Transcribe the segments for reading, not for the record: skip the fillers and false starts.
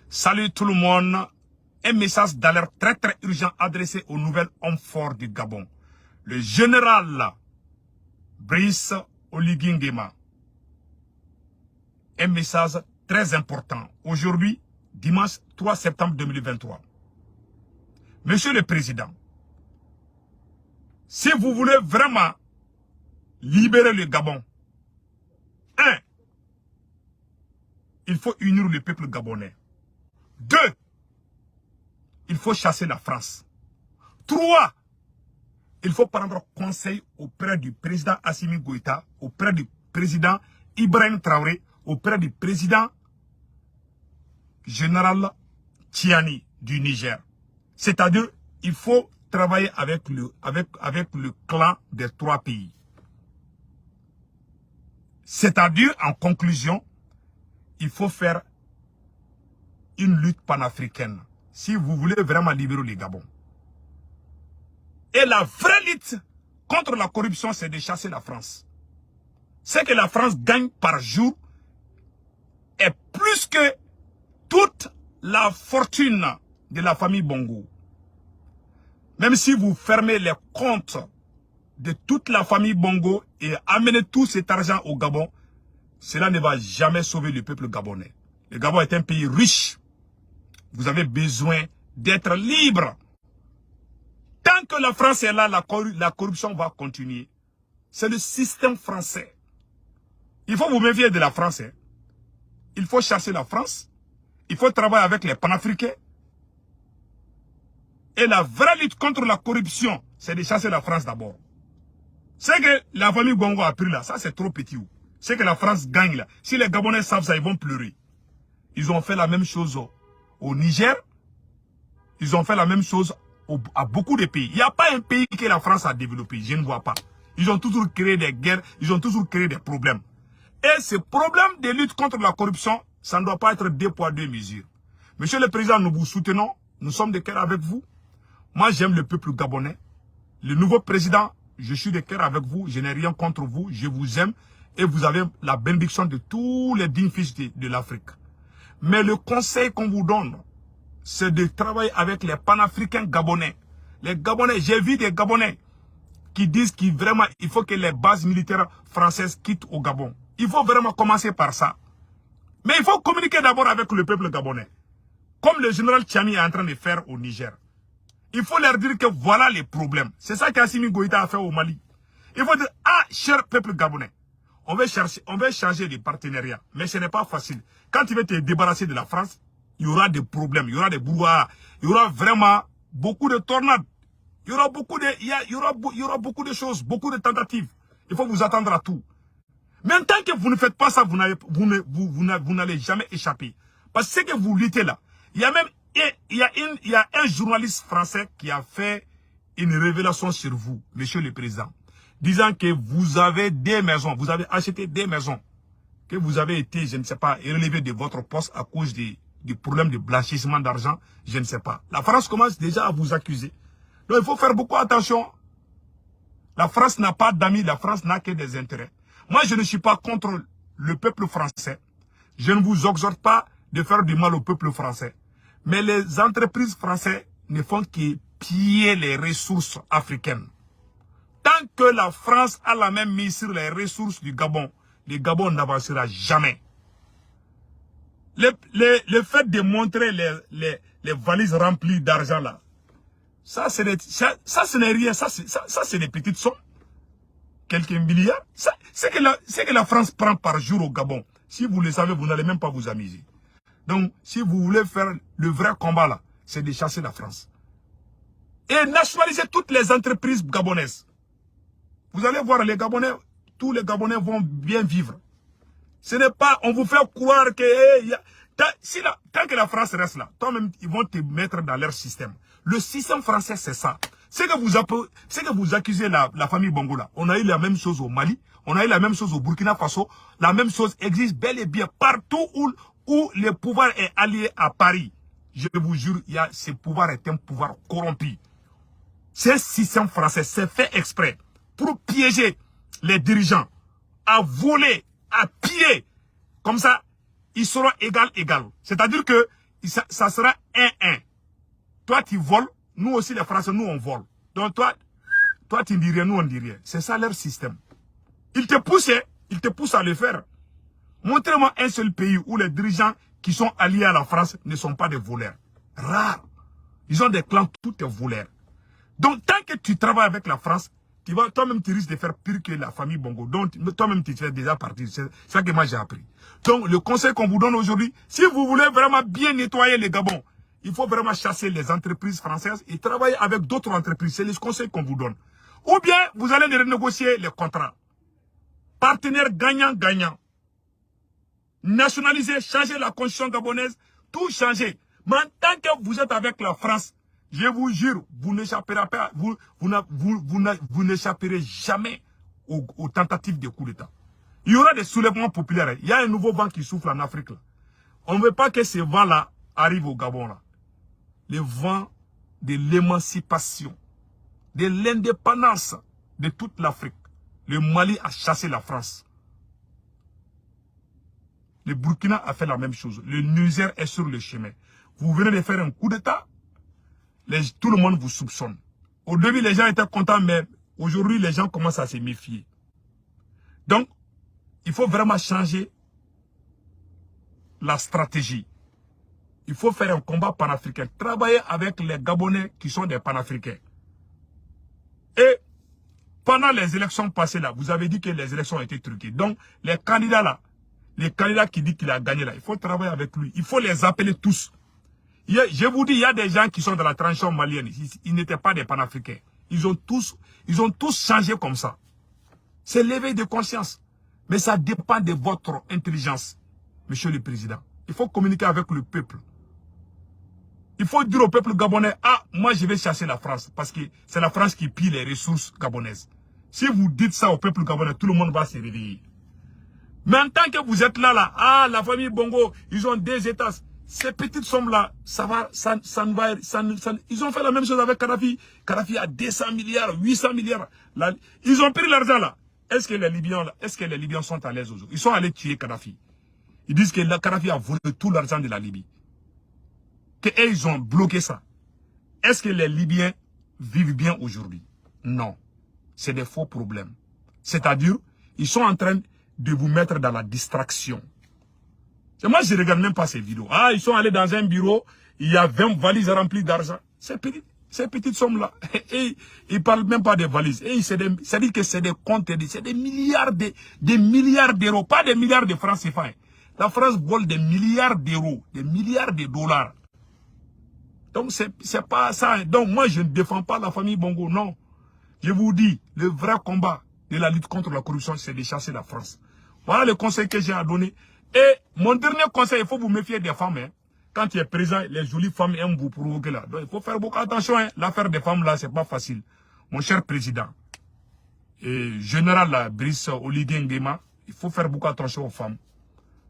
Salut tout le monde. Un message d'alerte très urgent adressé au nouvel homme fort du Gabon. Le général Brice Oligui Nguema. Un message très important. Aujourd'hui, dimanche 3 septembre 2023. Monsieur le Président, si vous voulez vraiment libérer le Gabon, 1. Il faut unir le peuple gabonais. 2. Il faut chasser la France. 3. Il faut prendre conseil auprès du président Assimi Goïta, auprès du président Ibrahim Traoré, auprès du président général Tiani du Niger. C'est-à-dire, il faut travailler avec le clan des 3 pays. C'est-à-dire, en conclusion, il faut faire une lutte panafricaine si vous voulez vraiment libérer le Gabon. Et la vraie lutte contre la corruption, c'est de chasser la France. Ce que la France gagne par jour est plus que toute la fortune de la famille Bongo. Même si vous fermez les comptes de toute la famille Bongo et amenez tout cet argent au Gabon, cela ne va jamais sauver le peuple gabonais. Le Gabon est un pays riche. Vous avez besoin d'être libre. Tant que la France est là, la corruption va continuer. C'est le système français. Il faut vous méfier de la France. Il faut chasser la France. Il faut travailler avec les panafricains. Et la vraie lutte contre la corruption, c'est de chasser la France d'abord. C'est que la famille Bongo a pris là, ça c'est trop petit. C'est que la France gagne là. Si les Gabonais savent ça, ils vont pleurer. Ils ont fait la même chose au Niger. Ils ont fait la même chose à beaucoup de pays. Il n'y a pas un pays que la France a développé. Je ne vois pas. Ils ont toujours créé des guerres. Ils ont toujours créé des problèmes. Et ce problème de lutte contre la corruption, ça ne doit pas être 2 poids 2 mesures. Monsieur le Président, nous vous soutenons. Nous sommes de cœur avec vous. Moi, j'aime le peuple gabonais. Le nouveau président, je suis de cœur avec vous. Je n'ai rien contre vous. Je vous aime. Et vous avez la bénédiction de tous les dignes fils de l'Afrique. Mais le conseil qu'on vous donne, c'est de travailler avec les panafricains gabonais. Les Gabonais, j'ai vu des Gabonais qui disent qu'il vraiment, il faut que les bases militaires françaises quittent au Gabon. Il faut vraiment commencer par ça. Mais il faut communiquer d'abord avec le peuple gabonais. Comme le général Tchani est en train de faire au Niger. Il faut leur dire que voilà les problèmes. C'est ça qu'Assimi Goïta a fait au Mali. Il faut dire, ah, cher peuple gabonais, on va changer de partenariat. Mais ce n'est pas facile. Quand tu veux te débarrasser de la France, il y aura des problèmes, il y aura des brouhahas, il y aura vraiment beaucoup de tornades. Il y aura beaucoup de choses, beaucoup de tentatives. Il faut vous attendre à tout. Mais tant que vous ne faites pas ça, vous n'allez jamais échapper. Parce que ce que vous luttez là, il y a un journaliste français qui a fait une révélation sur vous, monsieur le président, disant que vous avez des maisons, vous avez acheté des maisons, que vous avez été, je ne sais pas, relevé de votre poste à cause du problème de blanchissement d'argent, je ne sais pas. La France commence déjà à vous accuser. Donc il faut faire beaucoup attention. La France n'a pas d'amis, la France n'a que des intérêts. Moi, je ne suis pas contre le peuple français. Je ne vous exhorte pas de faire du mal au peuple français. Mais les entreprises françaises ne font que piller les ressources africaines. Tant que la France a la même mise sur les ressources du Gabon, le Gabon n'avancera jamais. Le fait de montrer les valises remplies d'argent là, ça ce n'est rien, ça c'est des petites sommes. Quelques milliards. C'est que la France prend par jour au Gabon. Si vous le savez, vous n'allez même pas vous amuser. Donc, si vous voulez faire le vrai combat là, c'est de chasser la France. Et nationaliser toutes les entreprises gabonaises. Vous allez voir les Gabonais, tous les Gabonais vont bien vivre. Ce n'est pas, on vous fait croire que, tant que la France reste là, toi-même, ils vont te mettre dans leur système. Le système français, c'est ça. C'est que vous accusez la famille Bongo là. On a eu la même chose au Mali, on a eu la même chose au Burkina Faso. La même chose existe bel et bien partout où le pouvoir est allié à Paris. Je vous jure, ce pouvoir est un pouvoir corrompu. C'est un système français, c'est fait exprès pour piéger les dirigeants, à voler, à piller. Comme ça, ils seront égal. C'est-à-dire que ça sera 1-1. Toi, tu voles. Nous aussi, les Français, nous, on vole. Donc, toi, tu ne dis rien, nous, on ne dit rien. C'est ça leur système. Ils te poussent à le faire. Montrez-moi un seul pays où les dirigeants qui sont alliés à la France ne sont pas des voleurs. Rare. Ils ont des clans, tout est voleurs. Donc, tant que tu travailles avec la France, toi-même, tu risques de faire pire que la famille Bongo. Donc, toi-même, tu fais déjà partie. C'est ça que moi, j'ai appris. Donc, le conseil qu'on vous donne aujourd'hui, si vous voulez vraiment bien nettoyer les Gabon, il faut vraiment chasser les entreprises françaises et travailler avec d'autres entreprises. C'est le conseil qu'on vous donne. Ou bien, vous allez renégocier les contrats. Partenaires gagnant-gagnant. Nationaliser, changer la constitution gabonaise, tout changer. Mais en tant que vous êtes avec la France, je vous jure, vous n'échapperez pas, vous n'échapperez jamais aux tentatives de coup d'État. Il y aura des soulèvements populaires. Il y a un nouveau vent qui souffle en Afrique. Là. On ne veut pas que ce vent-là arrive au Gabon. Là. Le vent de l'émancipation, de l'indépendance de toute l'Afrique. Le Mali a chassé la France. Le Burkina a fait la même chose. Le Niger est sur le chemin. Vous venez de faire un coup d'État. Tout le monde vous soupçonne. Au début, les gens étaient contents, mais aujourd'hui, les gens commencent à se méfier. Donc, il faut vraiment changer la stratégie. Il faut faire un combat panafricain. Travailler avec les Gabonais qui sont des panafricains. Et pendant les élections passées là, vous avez dit que les élections ont été truquées. Donc, les candidats là, les candidats qui disent qu'il a gagné là, il faut travailler avec lui. Il faut les appeler tous. Je vous dis, il y a des gens qui sont dans la transition malienne. Ils n'étaient pas des panafricains. Ils ont tous changé comme ça. C'est l'éveil de conscience. Mais ça dépend de votre intelligence, Monsieur le Président. Il faut communiquer avec le peuple. Il faut dire au peuple gabonais, ah, moi je vais chasser la France. Parce que c'est la France qui pille les ressources gabonaises. Si vous dites ça au peuple gabonais, tout le monde va se réveiller. Mais en tant que vous êtes là, ah, la famille Bongo, ils ont des États. Ces petites sommes-là, ils ont fait la même chose avec Kadhafi. Kadhafi a 200 milliards, 800 milliards. Ils ont pris l'argent là. Est-ce que les Libyens sont à l'aise aujourd'hui? Ils sont allés tuer Kadhafi. Ils disent que Kadhafi a volé tout l'argent de la Libye. Ils ont bloqué ça. Est-ce que les Libyens vivent bien aujourd'hui? Non. C'est des faux problèmes. C'est-à-dire, ils sont en train de vous mettre dans la distraction. Et moi, je ne regarde même pas ces vidéos. Ah, ils sont allés dans un bureau, il y a 20 valises remplies d'argent. Ces petites sommes-là. Et ils ne parlent même pas des valises. Et c'est-à-dire que c'est des comptes, c'est des milliards d'euros, pas des milliards de francs CFA. La France vole des milliards d'euros, des milliards de dollars. Donc, c'est pas ça. Donc, moi, je ne défends pas la famille Bongo, non. Je vous dis, le vrai combat de la lutte contre la corruption, c'est de chasser la France. Voilà le conseil que j'ai à donner. Et mon dernier conseil, il faut vous méfier des femmes. Hein. Quand tu es présent, les jolies femmes aiment vous provoquer là. Donc, il faut faire beaucoup attention. Hein. L'affaire des femmes là, c'est pas facile. Mon cher président, et général là, Brice Oligui Nguema, il faut faire beaucoup attention aux femmes.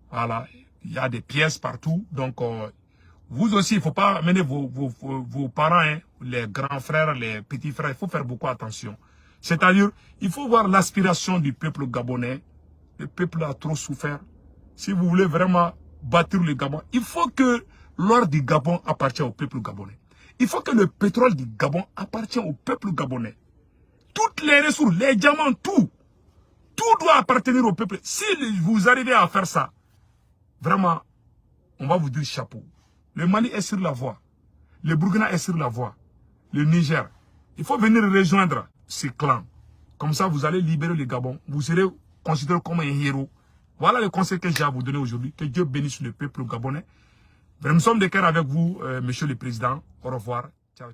Voilà. Il y a des pièces partout. Donc, vous aussi, il ne faut pas amener vos parents, hein, les grands frères, les petits frères. Il faut faire beaucoup attention. C'est-à-dire, il faut voir l'aspiration du peuple gabonais. Le peuple a trop souffert. Si vous voulez vraiment bâtir le Gabon, il faut que l'or du Gabon appartienne au peuple gabonais. Il faut que le pétrole du Gabon appartienne au peuple gabonais. Toutes les ressources, les diamants, tout doit appartenir au peuple. Si vous arrivez à faire ça, vraiment, on va vous dire chapeau. Le Mali est sur la voie. Le Burkina est sur la voie. Le Niger. Il faut venir rejoindre ces clans. Comme ça, vous allez libérer le Gabon. Vous serez considéré comme un héros. Voilà le conseil que j'ai à vous donner aujourd'hui. Que Dieu bénisse le peuple gabonais. Nous sommes de cœur avec vous, Monsieur le Président. Au revoir. Ciao.